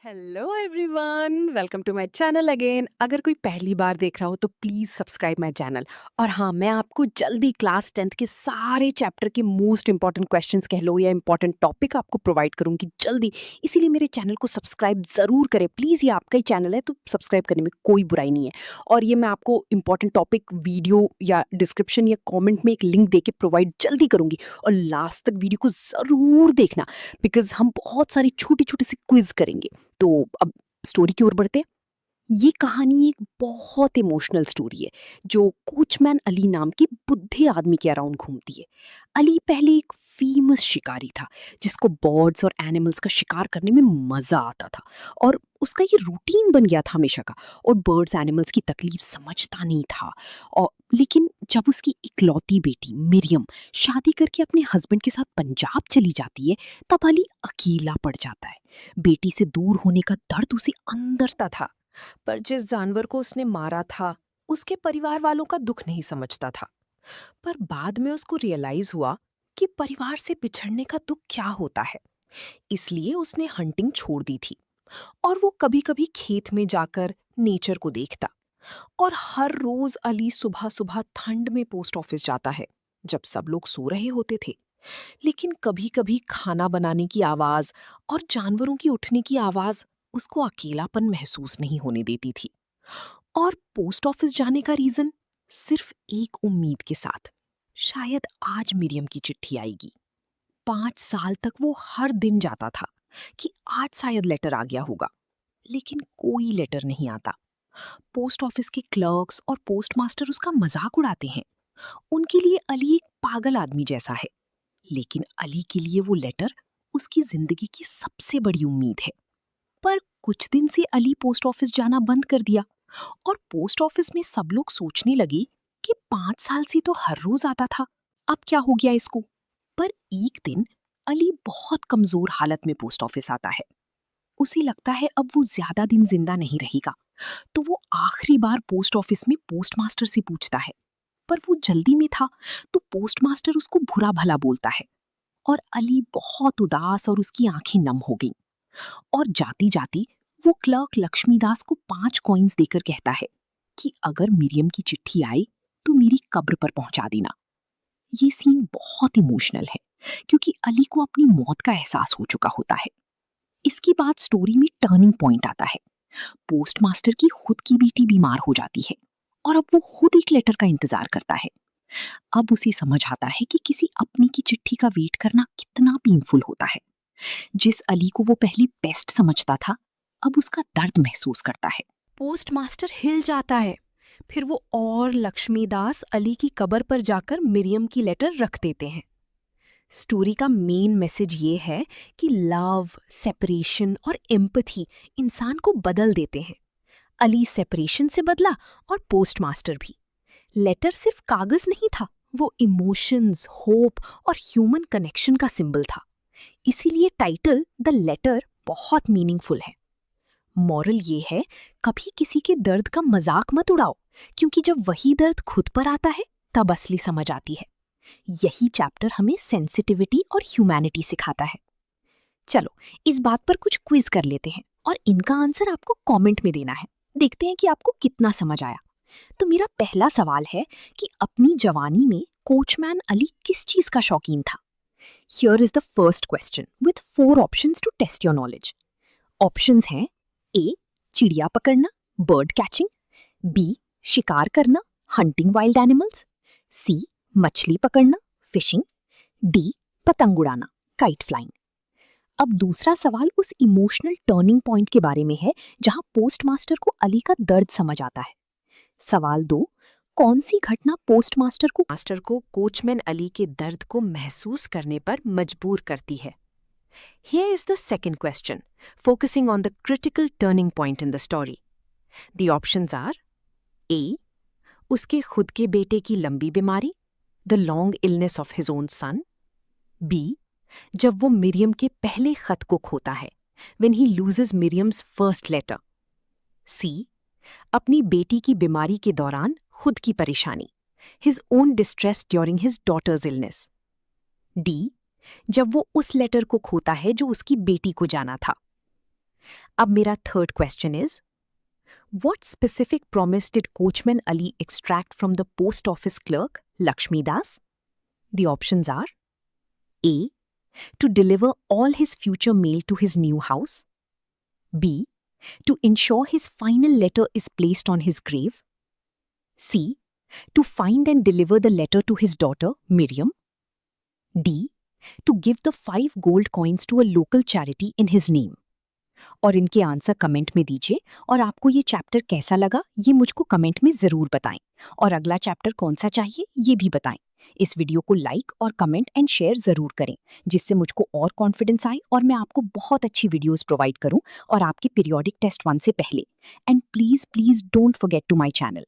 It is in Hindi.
Hello everyone, welcome to my channel again. अगर कोई पहली बार देख रहा हो तो प्लीज़ सब्सक्राइब माय चैनल। और हाँ, मैं आपको जल्दी क्लास 10th के सारे चैप्टर के मोस्ट इंपॉर्टेंट क्वेश्चंस कह लो या इंपॉर्टेंट टॉपिक आपको प्रोवाइड करूंगी जल्दी। इसीलिए मेरे चैनल को सब्सक्राइब ज़रूर करें प्लीज़। ये आपका ही चैनल है तो सब्सक्राइब करने में कोई बुराई नहीं है। और ये मैं आपको इंपॉर्टेंट टॉपिक वीडियो या डिस्क्रिप्शन या कॉमेंट में एक लिंक दे के प्रोवाइड जल्दी करूंगी। और लास्ट तक वीडियो को ज़रूर देखना बिकॉज हम बहुत सारी छोटी छोटी सी क्विज करेंगे। तो अब स्टोरी की ओर बढ़ते हैं। ये कहानी एक बहुत इमोशनल स्टोरी है जो कोचमैन अली नाम के बुद्धे आदमी के अराउंड घूमती है। अली पहले एक फेमस शिकारी था जिसको बर्ड्स और एनिमल्स का शिकार करने में मजा आता था। और उसका ये रूटीन बन गया था हमेशा का। और बर्ड्स एनिमल्स की तकलीफ समझता नहीं था। और लेकिन जब उसकी इकलौती बेटी मिरियम शादी करके अपने हस्बैंड के साथ पंजाब चली जाती है तब अली अकेला पड़ जाता है। बेटी से दूर होने का दर्द उसे अंदर था। पर जिस जानवर को उसने मारा था उसके परिवार वालों का दुख नहीं समझता था। पर बाद में उसको रियलाइज हुआ कि परिवार से बिछड़ने का दुख क्या होता है। इसलिए उसने हंटिंग छोड़ दी थी। और वो कभी कभी खेत में जाकर नेचर को देखता। और हर रोज अली सुबह सुबह ठंड में पोस्ट ऑफिस जाता है जब सब लोग सो रहे होते थे। लेकिन कभी कभी खाना बनाने की आवाज और जानवरों की उठने की आवाज उसको अकेलापन महसूस नहीं होने देती थी। और पोस्ट ऑफिस जाने का रीजन सिर्फ एक उम्मीद के साथ, शायद आज मिरियम की चिट्ठी आएगी। 5 साल तक वो हर दिन जाता था कि आज शायद लेटर आ गया होगा। लेकिन कोई लेटर नहीं आता। पोस्ट ऑफिस के क्लर्क्स और पोस्टमास्टर उसका मजाक उड़ाते हैं। उनके लिए अली एक पागल आदमी जैसा है। लेकिन अली के लिए वो लेटर उसकी जिंदगी की सबसे बड़ी उम्मीद है। पर कुछ दिन से अली पोस्ट ऑफिस जाना बंद कर दिया। और पोस्ट ऑफिस में सब लोग सोचने लगे कि 5 साल से तो हर रोज आता था, अब क्या हो गया इसको। पर एक दिन अली बहुत कमजोर हालत में पोस्ट ऑफिस आता है। उसे लगता है अब वो ज्यादा दिन जिंदा नहीं रहेगा। तो वो आखिरी बार पोस्ट ऑफिस में पोस्टमास्टर से पूछता है। पर वो जल्दी में था तो पोस्टमास्टर उसको बुरा भला बोलता है। और अली बहुत उदास और उसकी आंखें नम हो गईं। और जाती जाती वो क्लर्क लक्ष्मीदास को 5 कॉइन्स देकर कहता है कि अगर मिरियम की चिट्ठी आए तो मेरी कब्र पर पहुंचा देना। ये सीन बहुत इमोशनल है क्योंकि अली को अपनी मौत का एहसास हो चुका होता है। इसके बाद स्टोरी में टर्निंग पॉइंट आता है। पोस्टमास्टर की खुद की बेटी बीमार हो जाती है। और अब वो खुद एक लेटर का इंतजार करता है। अब उसे समझ आता है कि किसी अपने की चिट्ठी का वेट करना कितना पेनफुल होता है। जिस अली को वो पहले बेस्ट समझता था अब उसका दर्द महसूस करता है। पोस्टमास्टर हिल जाता है। फिर वो और लक्ष्मीदास अली की कब्र पर जाकर मिरियम की लेटर रख देते हैं। स्टोरी का मेन मैसेज ये है कि लव, सेपरेशन और एम्पथी इंसान को बदल देते हैं। अली सेपरेशन से बदला और पोस्टमास्टर भी। लेटर सिर्फ कागज नहीं था, वो इमोशंस, होप और ह्यूमन कनेक्शन का सिंबल था। इसीलिए टाइटल द लेटर बहुत मीनिंगफुल है। मॉरल ये है, कभी किसी के दर्द का मजाक मत उड़ाओ क्योंकि जब वही दर्द खुद पर आता है तब असली समझ आती है। यही चैप्टर हमें सेंसिटिविटी और ह्यूमैनिटी सिखाता है। चलो इस बात पर कुछ क्विज कर लेते हैं और इनका आंसर आपको कमेंट में देना है। देखते हैं कि आपको कितना समझ आया। तो मेरा पहला सवाल है कि अपनी जवानी में कोचमैन अली किस चीज का शौकीन था। Here is the first question with 4 options to test your knowledge. Options हैं A. चिड़िया पकड़ना, बर्ड कैचिंग, B. शिकार करना, हंटिंग वाइल्ड एनिमल्स, C. मछली पकड़ना, फिशिंग, D. पतंग उड़ाना, काइट फ्लाइंग। अब दूसरा सवाल उस इमोशनल टर्निंग पॉइंट के बारे में है जहां पोस्टमास्टर को अली का दर्द समझ आता है। सवाल 2, कौन सी घटना पोस्टमास्टर को कोचमैन अली के दर्द को महसूस करने पर मजबूर करती है। Here is the second question, focusing on the critical turning point in the story. The options are A. उसके खुद के बेटे की लंबी बीमारी, the long illness of his own son. B. जब वो मिरियम के पहले खत को खोता है, when he loses Miriam's first letter. C. अपनी बेटी की बीमारी के दौरान खुद की परेशानी, his own distress during his daughter's illness. D. जब वो उस लेटर को खोता है जो उसकी बेटी को जाना था। अब मेरा third question is, what specific promise did coachman Ali extract from the post office clerk Laxmidas? The options are A. To deliver all his future mail to his new house. B. To ensure his final letter is placed on his grave. C. To find and deliver the letter to his daughter, Miriam. D. To give the 5 gold coins to a local charity in his name. और इनके आंसर कमेंट में दीजिए और आपको ये चैप्टर कैसा लगा ये मुझको कमेंट में ज़रूर बताएं और अगला चैप्टर कौन सा चाहिए ये भी बताएं। इस वीडियो को लाइक और कमेंट एंड शेयर ज़रूर करें जिससे मुझको और कॉन्फिडेंस आए और मैं आपको बहुत अच्छी वीडियोस प्रोवाइड करूं और आपके पीरियोडिक टेस्ट 1 से पहले। And please please don't forget to my channel.